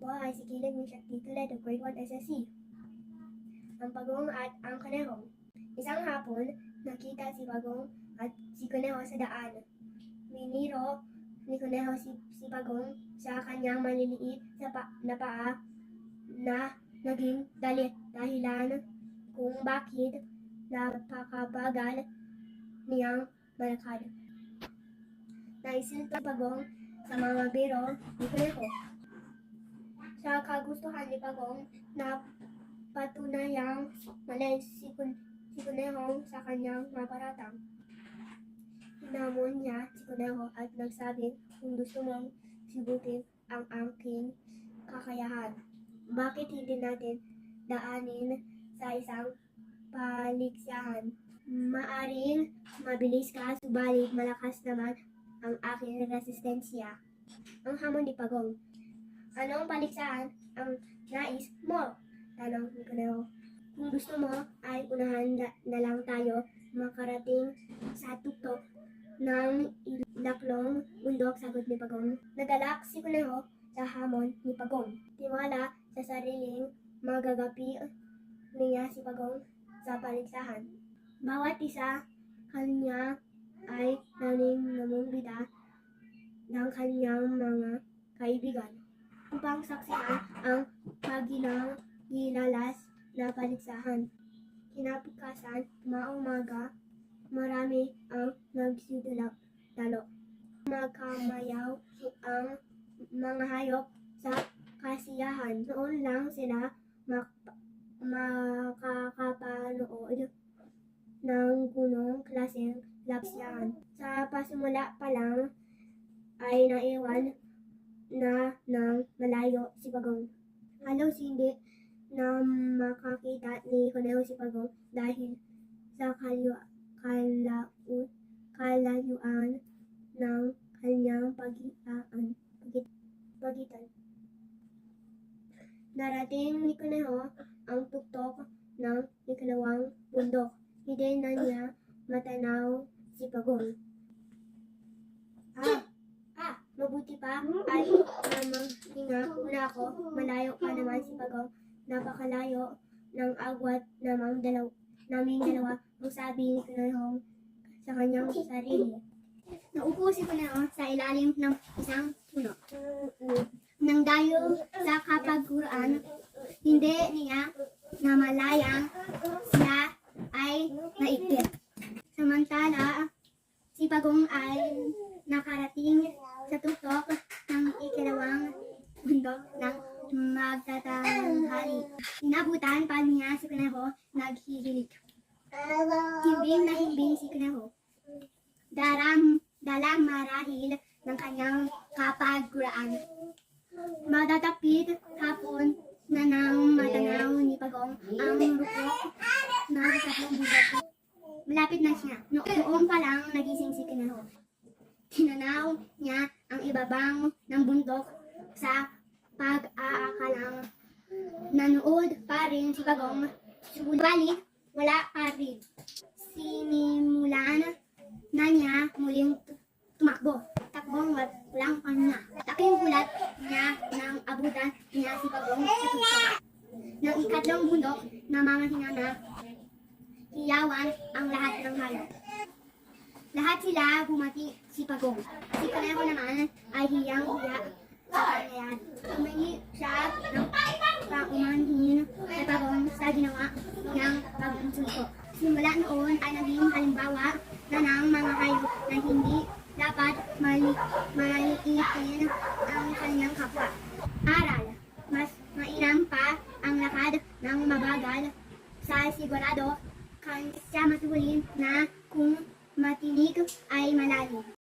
po ay si Kilig Mishakti Toledo, Grade 1 SSC. Ang Pagong at ang Kuneho. Isang hapon, nakita si Pagong at si Kuneho sa daan. Miniro ni Kuneho si Pagong sa kanyang maliliit na paa na naging dahilan kung bakit napakabagal niyang malakad. Naisinto si Pagong sa mga biro ni Kuneho. Sa kagustuhan ni Pagong na patunayang mali si Kuneho sa kanyang maparatang. Hinamon niya si Kuneho at nagsabi, kung gusto mong sibutin ang aking kakayahan, bakit hindi natin daanin sa isang paligsahan? Maaring mabilis ka, subalit malakas naman ang aking resistensya. Ang hamon ni Pagong. Anong paligsahan ang nais mo? Tanong ni Kuneho. Kung gusto mo ay unahan na lang tayo makarating sa tuktok ng ilaklong bundok, sagot ni Pagong. Nagalak si Kuneho sa hamon ni Pagong. Tiwala sa sariling magagapi niya si Pagong sa paligsahan. Bawat isa kanya ay naninamumida ng kanyang mga kaibigan upang saksihan ang pagginalalas na paligsahan. Kinabukasan, umaga, marami ang nagsidalo. Magkamayaw ang mga hayop sa kasiyahan. Noon lang sila makakapanood ng gunong klaseng lapsyan. Sa pasimula pa lang ay naiwan na ng malayo si Pagong. Halos hindi na makakita ni Kuneho si Pagong dahil sa kalayuan ng kanyang pagitan. Narating ni Kuneho ang tuktok ng ikalawang bundok. Hindi na niya matanaw si Pagong. Mabuti pa ay namanghinga muna ako. Malayo pa naman si Pagong. Napakalayo ng agwat naming dalawa, ang sabi ni Kuneho sa kanyang sarili. Naupo si Kuneho sa ilalim ng isang puno. Nang dayo sa kapaguran, hindi niya namalayang sila ay naipit. Samantala, si Pagong ay nakarating sa tuktok ng ikalawang bundok ng magtatanghali. Inabutan pa niya si Kuneho, naghihilik. Himbing na himbing si Kuneho. Dalang marahil ng kanyang kapaguraan. Matatapit hapon na nang matanaw ni Pagong ang rupok na ikatlong bundok. Malapit na siya. Noon pa lang nagising si Kuneho. Tinanaw niya ang ibabang ng bundok sa pag-aakalang nanood pa rin si Pagong. Subalit, wala pa rin. Sinimulan na niya muling tumakbo. Takbong walang pahinga. Laking gulat niya nang abutan niya si Pagong sa tuktok ng ikatlong bundok, namamahinga na. Hiyawan ang lahat ng hayop. Lahat sila bumati si Pagong. Si Kuneho naman ay hiyang-hiya sa kanayan. Humingi siya ng paumanhin kay Pagong sa ginawa niyang pag-insulto. Simula noon ay naging halimbawa na ng mga hayop na hindi dapat maliitin ang kanyang kapwa. Aral, mas mainam pa ang lakad ng mabagal sa sigurado kaysa matulin na kung matinig ay malalim.